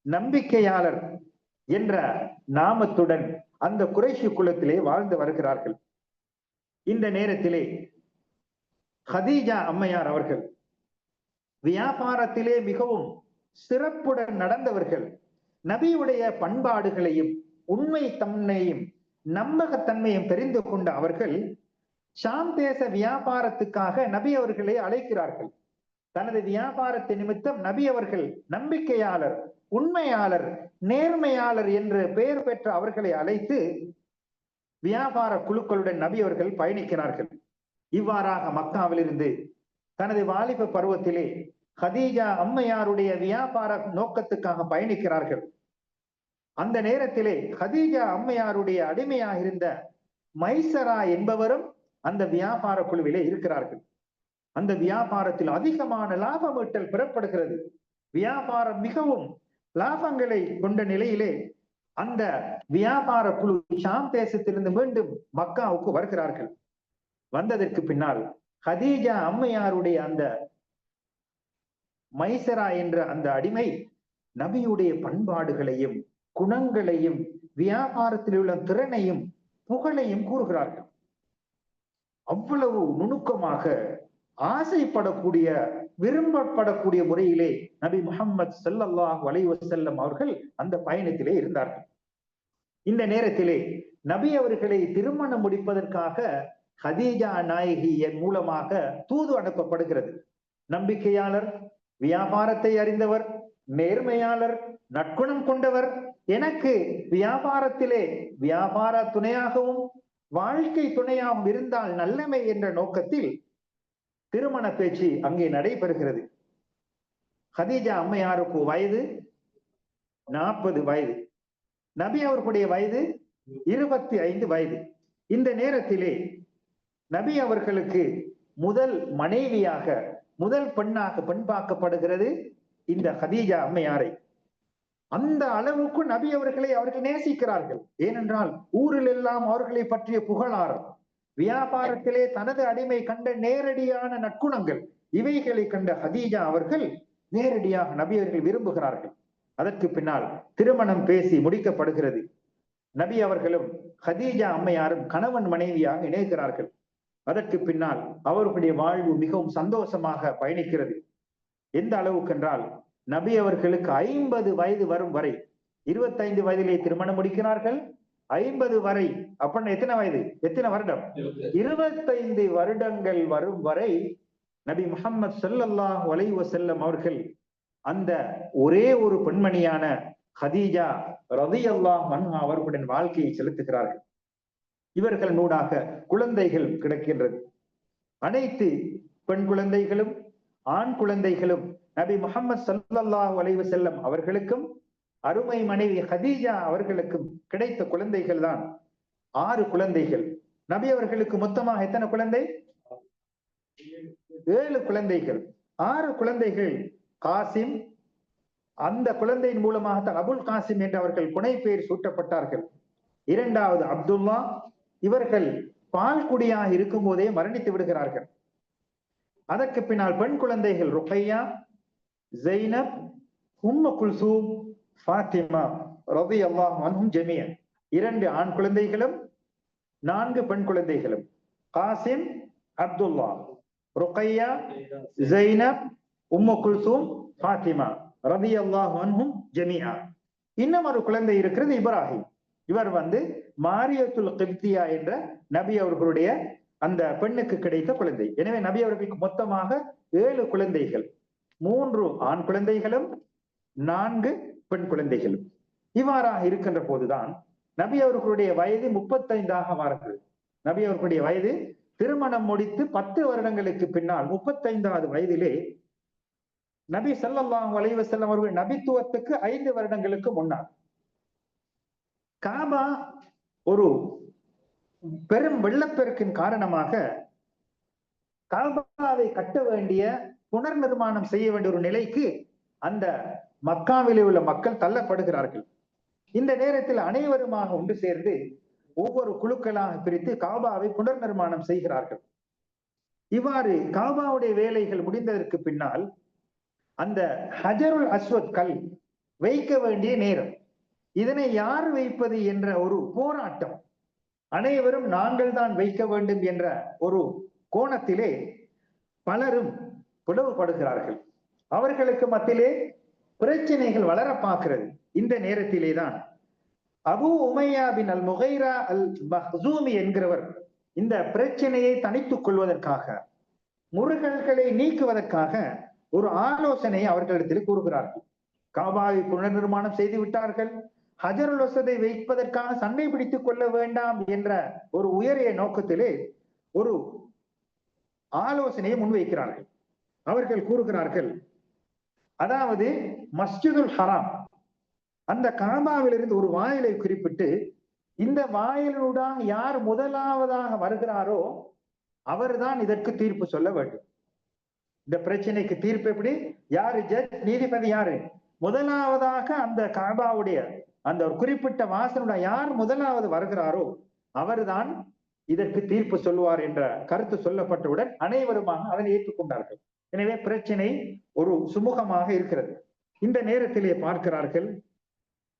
நம்பிக்கையாளர் என்ற நாமத்துடன் அந்த குறைஷி குலத்திலே வாழ்ந்து வருகிறார்கள். இந்த நேரத்திலே ஹதீஜா அம்மையார் அவர்கள் வியாபாரத்திலே மிகவும் சிறப்புடன் நடந்தவர்கள். நபியுடைய பண்பாடுகளையும் உண்மை தன்மையும் நம்பகத்தன்மையும் தெரிந்து கொண்ட அவர்கள் ஷாம் தேச வியாபாரத்துக்காக நபி அவர்களை அழைக்கிறார்கள். தனது வியாபாரத்தை நிமித்தம் நபி அவர்கள் நம்பிக்கையாளர், உண்மையாளர், நேர்மையாளர் என்று பெயர் பெற்ற அவர்களை அழைத்து வியாபார குழுக்களுடன் நபி அவர்கள் பயணிக்கிறார்கள். இவ்வாறாக மக்காவிலிருந்து தனது வாலிப பருவத்திலே ஹதீஜா அம்மையாருடைய வியாபார நோக்கத்துக்காக பயணிக்கிறார்கள். அந்த நேரத்திலே ஹதீஜா அம்மையாருடைய அடிமையாக இருந்த மைசரா என்பவரும் அந்த வியாபார குழுவிலே இருக்கிறார்கள். அந்த வியாபாரத்தில் அதிகமான லாபம் ஈட்டல் பெறப்படுகிறது. வியாபாரம் மிகவும் லாபங்களை கொண்ட நிலையிலே அந்த வியாபார குழு ஷாம் தேசத்திலிருந்து மீண்டும் மக்காவுக்கு வருகிறார்கள். வந்ததற்கு பின்னால் ஹதீஜா அம்மையாருடைய அந்த மைசரா என்ற அந்த அடிமை நபியுடைய பண்பாடுகளையும் குணங்களையும் வியாபாரத்தில் உள்ள திறனையும் புகழையும் கூறுகிறார்கள். அவ்வளவு நுணுக்கமாக ஆசைப்படக்கூடிய, விரும்பப்படக்கூடிய முறையிலே நபி முஹம்மது ஸல்லல்லாஹு அலைஹி வஸல்லம் அவர்கள் அந்த பயணத்திலே இருந்தார்கள். இந்த நேரத்திலே நபி அவர்களை திருமணம் முடிப்பதற்காக ஹதீஜா நாயகியின் மூலமாக தூது அனுப்பப்படுகிறது. நம்பிக்கையாளர், வியாபாரத்தை அறிந்தவர், நேர்மையாளர், நற்குணம் கொண்டவர், எனக்கு வியாபாரத்திலே வியாபார துணையாகவும் வாழ்க்கை துணையாகவும் இருந்தால் நல்லமை என்ற நோக்கத்தில் திருமண பேச்சு அங்கே நடைபெறுகிறது. ஹதீஜா அம்மையாருக்கு வயது 40 வயது, நபி அவர்களுடைய வயது 25 வயது. இந்த நேரத்திலே நபி அவர்களுக்கு முதல் மனைவியாக, முதல் பெண்ணாக பெண் பார்க்கப்படுகிறது இந்த ஹதீஜா அம்மையாரை. அந்த அளவுக்கு நபி அவர்களை அவர்கள் நேசிக்கிறார்கள். ஏனென்றால் ஊரில் எல்லாம் அவர்களை பற்றிய புகழாரம், வியாபாரத்திலே தனது அடிமை கண்ட நேரடியான நற்குணங்கள், இவைகளை கண்ட ஹதீஜா அவர்கள் நேரடியாக நபி அவர்கள் விரும்புகிறார்கள். அதற்கு பின்னால் திருமணம் பேசி முடிக்கப்படுகிறது. நபி அவர்களும் ஹதீஜா அம்மையாரும் கணவன் மனைவியாக இணைகிறார்கள். அதற்கு பின்னால் அவர்களுடைய வாழ்வு மிகவும் சந்தோஷமாக பயணிக்கிறது. எந்த அளவுக்கு என்றால் நபி அவர்களுக்கு 50 வயது வரும் வரை, 25 வயதிலே திருமணம் முடிக்கிறார்கள். 50 வரை அப்படின்னா எத்தனை வயது, எத்தனை வருடம்? 25 வருடங்கள் வரும் வரை நபி முஹம்மது ஸல்லல்லாஹு அலைஹி வஸல்லம் அவர்கள் அந்த ஒரே ஒரு பெண்மணியான ஹதீஜா ரலியல்லாஹு அன்ஹா அவர்களுடன் வாழ்க்கையை செலுத்துகிறார்கள். இவர்கள் நூடாக குழந்தைகள் கிடைக்கின்றது. அனைத்து பெண் குழந்தைகளும் ஆண் குழந்தைகளும் நபி முஹம்மது ஸல்லல்லாஹு அலைஹி வஸல்லம் அவர்களுக்கும் அருமை மனைவி ஹதீஜா அவர்களுக்கும் கிடைத்த குழந்தைகள் தான் 6 குழந்தைகள். நபி அவர்களுக்கு மொத்தமாக எத்தனை குழந்தை? 7 குழந்தைகள். 6 குழந்தைகள் காசிம், அந்த குழந்தையின் மூலமாக அபுல் காசிம் என்று அவர்கள் புனை பெயர் சூட்டப்பட்டார்கள். இரண்டாவது அப்துல்லா. இவர்கள் பால் குடியாக இருக்கும் போதே மரணித்து விடுகிறார்கள். அதற்கு பின்னால் பெண் குழந்தைகள் ருக்கையா, ஜைனப், உம்மு குல்சூம், ஃபாத்திமா ரலியல்லாஹு அன்ஹும் ஜமீஅன். 2 ஆண் குழந்தைகளும் 4 பெண் குழந்தைகளும். காசிம், அப்துல்லா, ருக்கையா, ஜைனப், உம்மு குல்சூம், ஃபாத்திமா ரலியல்லாஹு அன்ஹும் ஜமீஅன். இன்னும் ஒரு குழந்தை இருக்கிறது, இப்ராஹிம். இவர் மாரியத்துல் கிப்தியா என்ற நபி அவர்களுடைய அந்த பெண்ணுக்கு கிடைத்த குழந்தை. எனவே நபி அவர்களுக்கு மொத்தமாக 7 குழந்தைகள், 3 ஆண் குழந்தைகளும் 4 பெண் குழந்தைகளும். இவ்வாறாக இருக்கின்ற போதுதான் நபி அவர்களுடைய வயது 35 மாறுகிறது. நபி அவர்களுடைய வயது திருமணம் முடித்து 10 வருடங்களுக்கு பின்னால் 35வது வயதிலே நபி ஸல்லல்லாஹு அலைஹி வஸல்லம் அவர்கள் நபித்துவத்துக்கு 5 வருடங்களுக்கு முன்னால் காபா ஒரு பெரும் வெள்ளப்பெருக்கின் காரணமாக காபாவை கட்ட வேண்டிய, புனர் நிர்மாணம் செய்ய வேண்டிய ஒரு நிலைக்கு அந்த மக்காவிலே உள்ள மக்கள் தள்ளப்படுகிறார்கள். இந்த நேரத்தில் அனைவருமாக ஒன்று சேர்ந்து ஒவ்வொரு குழுக்களாக பிரித்து காபாவை புனர் நிர்மாணம் செய்கிறார்கள். இவ்வாறு காபாவுடைய வேலைகள் முடிந்ததற்கு பின்னால் அந்த ஹஜருல் அஸ்வத் கல் வைக்க வேண்டிய நேரம். இதனை யார் வைப்பது என்ற ஒரு போராட்டம். அனைவரும் நாங்கள் தான் வைக்க வேண்டும் என்ற ஒரு கோணத்திலே பலரும் பிளவுபடுகிறார்கள். அவர்களுக்கு மத்தியிலே பிரச்சனைகள் வளர பார்க்கிறது. இந்த நேரத்திலே தான் அபு உமையா பின் அல் முகைரா அல் மஹ்சூமி என்கிறவர் இந்த பிரச்சனையை தனித்துக் கொள்வதற்காக, முருகல்களை நீக்குவதற்காக ஒரு ஆலோசனை அவர்களிடத்தில் கூறுகிறார்கள். காபாவை புனர் நிர்மாணம் செய்து விட்டார்கள், ஹஜருல் அஸ்வதை வைப்பதற்காக சண்டை பிடித்துக் கொள்ள வேண்டாம் என்ற ஒரு உயரிய நோக்கத்திலே ஒரு ஆலோசனையை முன்வைக்கிறார்கள். அவர்கள் கூறுகிறார்கள், அதாவது மஸ்ஜிதுல் ஹராம் அந்த காபாவிலிருந்து ஒரு வாயிலை குறிப்பிட்டு, இந்த வாயிலுடன் யார் முதலாவதாக வருகிறாரோ அவர்தான் இதற்கு தீர்ப்பு சொல்ல வேண்டும். இந்த பிரச்சனைக்கு தீர்ப்பு எப்படி? யாரு ஜட்ஜ், நீதிபதி யாரு? முதலாவதாக அந்த காபாவுடைய அந்த ஒரு குறிப்பிட்ட வாசனுடைய யார் முதலாவது வருகிறாரோ அவர்தான் இதற்கு தீர்ப்பு சொல்லுவார் என்ற கருத்து சொல்லப்பட்டவுடன் அனைவருமாக அதனை ஏற்றுக்கொண்டார்கள். எனவே பிரச்சனை ஒரு சுமூகமாக இருக்கிறது. இந்த நேரத்திலே பார்க்கிறார்கள்,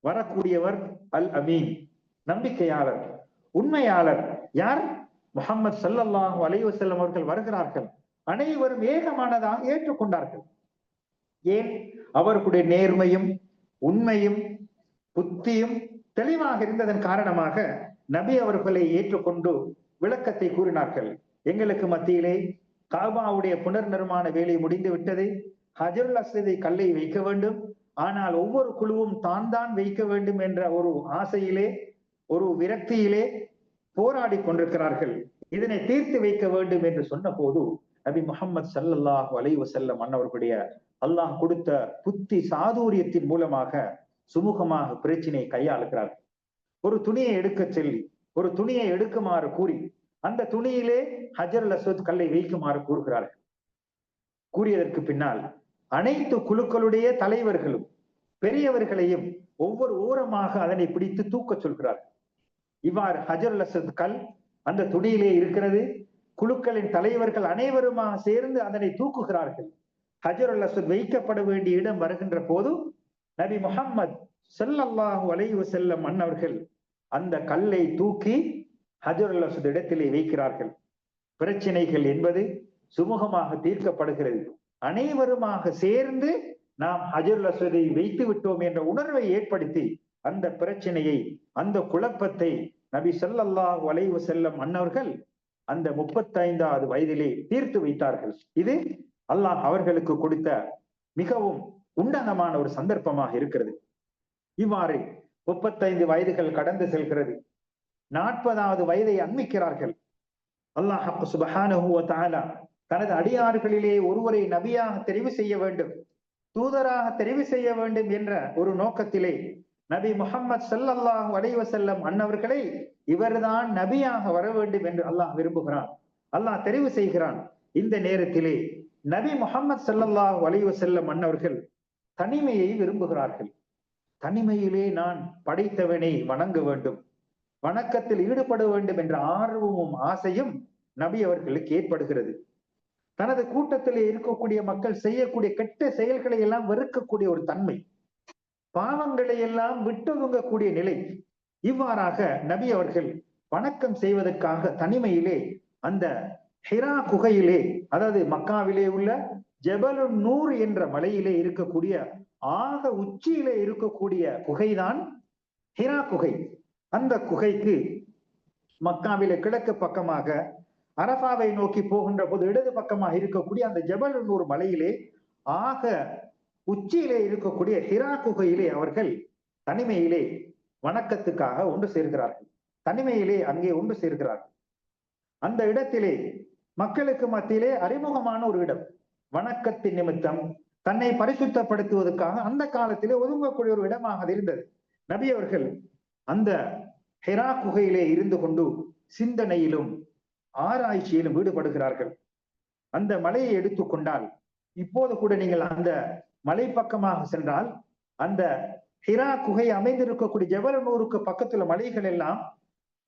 வரக்கூடியவர் அல் அமீன், நம்பிக்கையாளர், உண்மையாளர். யார்? முஹம்மது ஸல்லல்லாஹு அலைஹி வஸல்லம் அவர்கள் வருகிறார்கள். அனைவரும் ஏகமானதாக ஏற்றுக்கொண்டார்கள். ஏன்? அவர்களுடைய நேர்மையும் உண்மையும் புத்தியும் தெளிவாக இருந்ததன் காரணமாக நபி அவர்களை ஏற்றுக்கொண்டு விளக்கத்தை கூறினார்கள். எங்களுக்கு மத்தியிலே காபாவுடைய புனர் நிர்மாண வேலை முடிந்து விட்டது, ஹஜருல் அஸ்வதை கல்லை வைக்க வேண்டும், ஆனால் ஒவ்வொரு குழுவும் தான் வைக்க வேண்டும் என்ற ஒரு ஆசையிலே, ஒரு விரக்தியிலே போராடி கொண்டிருக்கிறார்கள். இதனை தீர்த்து வைக்க வேண்டும் என்று சொன்ன போது நபி முஹம்மது ஸல்லல்லாஹு அலைஹி வஸல்லம் அன்னவர்களுடைய அல்லாஹ் கொடுத்த புத்தி சாதுரியத்தின் மூலமாக சுமூகமாக பிரச்சனையை கையாளுகிறார்கள். ஒரு துணியை எடுக்க சொல்லி, ஒரு துணியை எடுக்குமாறு கூறி, அந்த துணியிலே ஹஜருல் அஸ்வத் கல்லை வைக்குமாறு கூறுகிறார்கள். கூறியதற்கு பின்னால் அனைத்து குழுக்களுடைய தலைவர்களும் பெரியவர்களையும் ஒவ்வொரு ஓரமாக அதனை பிடித்து தூக்க சொல்கிறார்கள். இவ்வாறு ஹஜருல் அஸ்வத் கல் அந்த துணியிலே இருக்கிறது. குழுக்களின் தலைவர்கள் அனைவருமாக சேர்ந்து அதனை தூக்குகிறார்கள். ஹஜருல் அஸ்வத் வைக்கப்பட வேண்டிய இடம் வருகின்ற போது நபி முஹம்மது ஸல்லல்லாஹு அலைஹி வஸல்லம் அன்னவர்கள் அந்த கல்லை தூக்கி ஹஜருல் அஸ்வத் இடத்திலே வைக்கிறார்கள். பிரச்சனைகள் என்பது சுமூகமாக தீர்க்கப்படுகிறது. அனைவருமாக சேர்ந்து நாம் ஹஜருல் அஸ்வதை வைத்து விட்டோம் என்ற உணர்வை ஏற்படுத்தி அந்த பிரச்சனையை, அந்த குழப்பத்தை நபி ஸல்லல்லாஹு அலைஹி வஸல்லம் அன்னவர்கள் அந்த 35வது வயதிலே தீர்த்து வைத்தார்கள். இது அல்லாஹ் அவர்களுக்கு கொடுத்த மிகவும் உன்னதமான ஒரு சந்தர்ப்பமாக இருக்கிறது. இவ்வாறு 35 வயதுகள் கடந்து செல்கிறது. 40வது வயதை அண்மிக்கிறார்கள். அல்லாஹ் சுப்ஹானஹு வ தஆலா தனது அடியார்களிலே ஒருவரை நபியாக தெரிவு செய்ய வேண்டும், தூதராக தெரிவு செய்ய வேண்டும் என்ற ஒரு நோக்கத்திலே நபி முஹம்மது ஸல்லல்லாஹு அலைஹி வஸல்லம் அன்னவர்களை இவர்தான் நபியாக வர வேண்டும் என்று அல்லாஹ் விரும்புகிறான், அல்லாஹ் தெரிவு செய்கிறான். இந்த நேரத்திலே நபி முஹம்மது ஸல்லல்லாஹு அலைஹி வஸல்லம் அன்னவர்கள் தனிமையை விரும்புகிறார்கள். தனிமையிலே நான் படைத்தவனை வணங்க வேண்டும், வணக்கத்தில் ஈடுபட வேண்டும் என்ற ஆர்வமும் ஆசையும் நபி அவர்களுக்கு ஏற்படுகிறது. தனது கூட்டத்திலே இருக்கக்கூடிய மக்கள் செய்யக்கூடிய கெட்ட செயல்களை எல்லாம் வெறுக்கக்கூடிய ஒரு தன்மை, பாவங்களை எல்லாம் விட்டொதுங்கக்கூடிய நிலை. இவ்வாறாக நபி அவர்கள் வணக்கம் செய்வதற்காக தனிமையிலே அந்த ஹிரா குகையிலே, அதாவது மக்காவிலே உள்ள ஜபலுன் நூர் என்ற மலையிலே இருக்கக்கூடிய ஆக உச்சியிலே இருக்கக்கூடிய குகைதான் ஹிரா குகை. அந்த குகைக்கு மக்காவிலே கிழக்கு பக்கமாக அரபாவை நோக்கி போகின்ற போது இடது பக்கமாக இருக்கக்கூடிய அந்த ஜபலுன் நூர் மலையிலே ஆக உச்சியிலே இருக்கக்கூடிய ஹிரா குகையிலே அவர்கள் தனிமையிலே வணக்கத்துக்காக ஒன்று சேர்கிறார்கள். தனிமையிலே அங்கே ஒன்று சேர்கிறார்கள். அந்த இடத்திலே மக்களுக்கு மத்தியிலே அறிமுகமான ஒரு இடம், வணக்கத்தின் நிமித்தம் தன்னை பரிசுத்தப்படுத்துவதற்காக அந்த காலத்திலே ஒதுங்கக்கூடிய ஒரு இடமாக இருந்தது. நபி அவர்கள் அந்த ஹிரா குகையிலே இருந்து கொண்டு சிந்தனையிலும் ஆராய்ச்சியிலும் ஈடுபடுகிறார்கள். அந்த மலையை எடுத்துக்கொண்டால் இப்போது கூட நீங்கள் அந்த மலை பக்கமாக சென்றால் அந்த ஹிரா குகை அமைந்திருக்கக்கூடிய ஜபலனூருக்கு பக்கத்துல மலைகள் எல்லாம்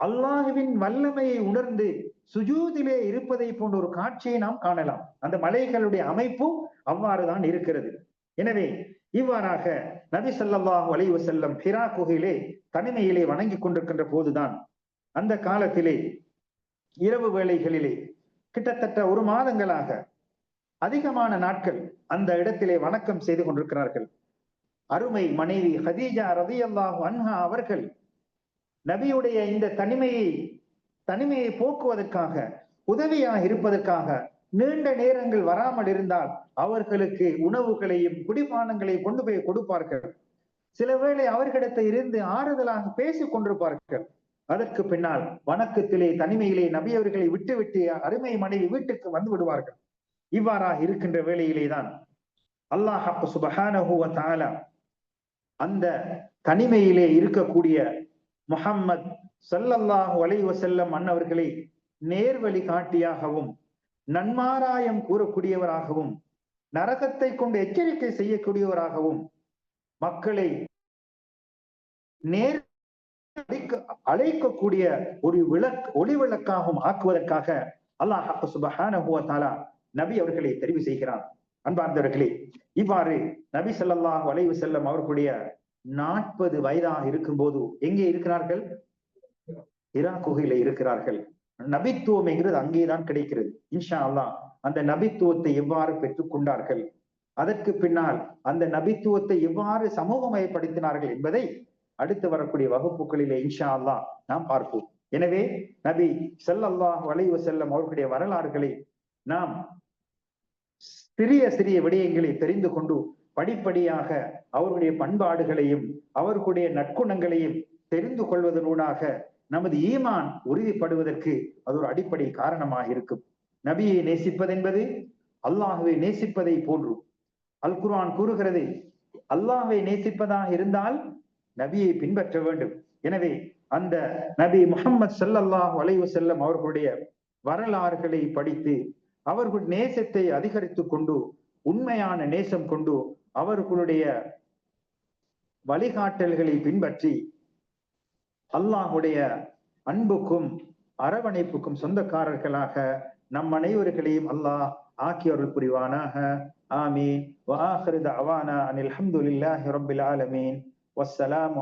அல்லாஹுவின் வல்லமையை உணர்ந்து சுஜூதிலே இருப்பதை போன்ற ஒரு காட்சியை நாம் காணலாம். அந்த மலைகளுடைய அமைப்பு அவ்வாறுதான் இருக்கிறது. எனவே இவ்வாறாக நபி ஸல்லல்லாஹு அலைஹி வஸல்லம் ஹிரா குகையிலே தனிமையிலே வணங்கி கொண்டிருக்கின்ற போதுதான் அந்த காலத்திலே இரவு வேளைகளிலே கிட்டத்தட்ட 1 மாதங்களாக அதிகமான நாட்கள் அந்த இடத்திலே வணக்கம் செய்து கொண்டிருக்கிறார்கள். அருமை மனைவி ஹதீஜா ரலியல்லாஹு அன்ஹா அவர்கள் நபியுடைய இந்த தனிமையை போக்குவதற்காக, உதவியாக இருப்பதற்காக நீண்ட நேரங்கள் வராமல் இருந்தால் அவர்களுக்கு உணவுகளையும் குடிபானங்களையும் கொண்டு போய் கொடுப்பார்கள். சில வேளை அவர்களிடத்தில் இருந்து ஆறுதலாக பேசிக் கொண்டிருப்பார்கள். அதற்கு பின்னால் வணக்கத்திலே தனிமையிலே நபி அவர்களை விட்டுவிட்டு அருமை மனைவி வீட்டுக்கு வந்து விடுவார்கள். இவ்வாறாக இருக்கின்ற வேளையிலேதான் அல்லாஹ் சுப்ஹானஹு வ தஆலா அந்த தனிமையிலே இருக்கக்கூடிய முஹம்மது ஸல்லல்லாஹு அலைஹி வஸல்லம் அன்னவர்களை நேர்வழி காட்டியாகவும் நன்மாராயம் கூறக்கூடியவராகவும் நரகத்தை கொண்டு எச்சரிக்கை செய்யக்கூடியவராகவும் மக்களை நேர் அழைக்கக்கூடிய ஒரு ஒளி விளக்காகவும் ஆக்குவதற்காக அல்லாஹ் சுப்ஹானஹு வ தஆலா நபி அவர்களை தெரிவு செய்கிறான். அன்பார்ந்தவர்களே, இவ்வாறு நபி ஸல்லல்லாஹு அலைஹி வஸல்லம் அவர்களுடைய 40 வயதாக இருக்கும் போது எங்கே இருக்கிறார்கள்? ஹிரா குகையில இருக்கிறார்கள். நபித்துவம் என்கிறது அங்கேதான் கிடைக்கிறது. இன்ஷா அல்லாஹ் அந்த நபித்துவத்தை எவ்வாறு பெற்றுக் கொண்டார்கள், அதற்கு பின்னால் அந்த நபித்துவத்தை எவ்வாறு சமூகமயப்படுத்தினார்கள் என்பதை அடுத்து வரக்கூடிய வகுப்புகளிலே இன்ஷா அல்லாஹ் நாம் பார்ப்போம். எனவே நபி ஸல்லல்லாஹு அலைஹி வஸல்லம் அவர்களுடைய வரலாறுகளை நாம் சிறிய சிறிய விடயங்களை தெரிந்து கொண்டு படிப்படியாக அவர்களுடைய பண்பாடுகளையும் அவர்களுடைய நற்குணங்களையும் தெரிந்து கொள்வதனூடாக நமது ஈமான் உறுதிப்படுவதற்கு அது ஒரு அடிப்படை காரணமாக இருக்கும். நபியை நேசிப்பது என்பது அல்லாஹுவை நேசிப்பதை போன்று அல் குர்ஆன் கூறுகிறது. அல்லாஹுவை நேசிப்பதாக இருந்தால் நபியை பின்பற்ற வேண்டும். எனவே அந்த நபி முஹம்மது ஸல்லல்லாஹு அலைஹி வஸல்லம் அவர்களுடைய வரலாறுகளை படித்து அவர்கள் நேசத்தை அதிகரித்துக் கொண்டு உண்மையான நேசம் கொண்டு அவர்களுடைய வழிகாட்டல்களை பின்பற்றி அல்லாஹுடைய அன்புக்கும் அரவணைப்புக்கும் சொந்தக்காரர்களாக நம் அனைவர்களையும் அல்லாஹ் ஆக்கி அருள் புரிவானாக. ஆமீன். வ ஆகிரு தஅவானா அனில் ஹம்துலில்லாஹி ரப்பில் ஆலமீன். வஸ்ஸலாமு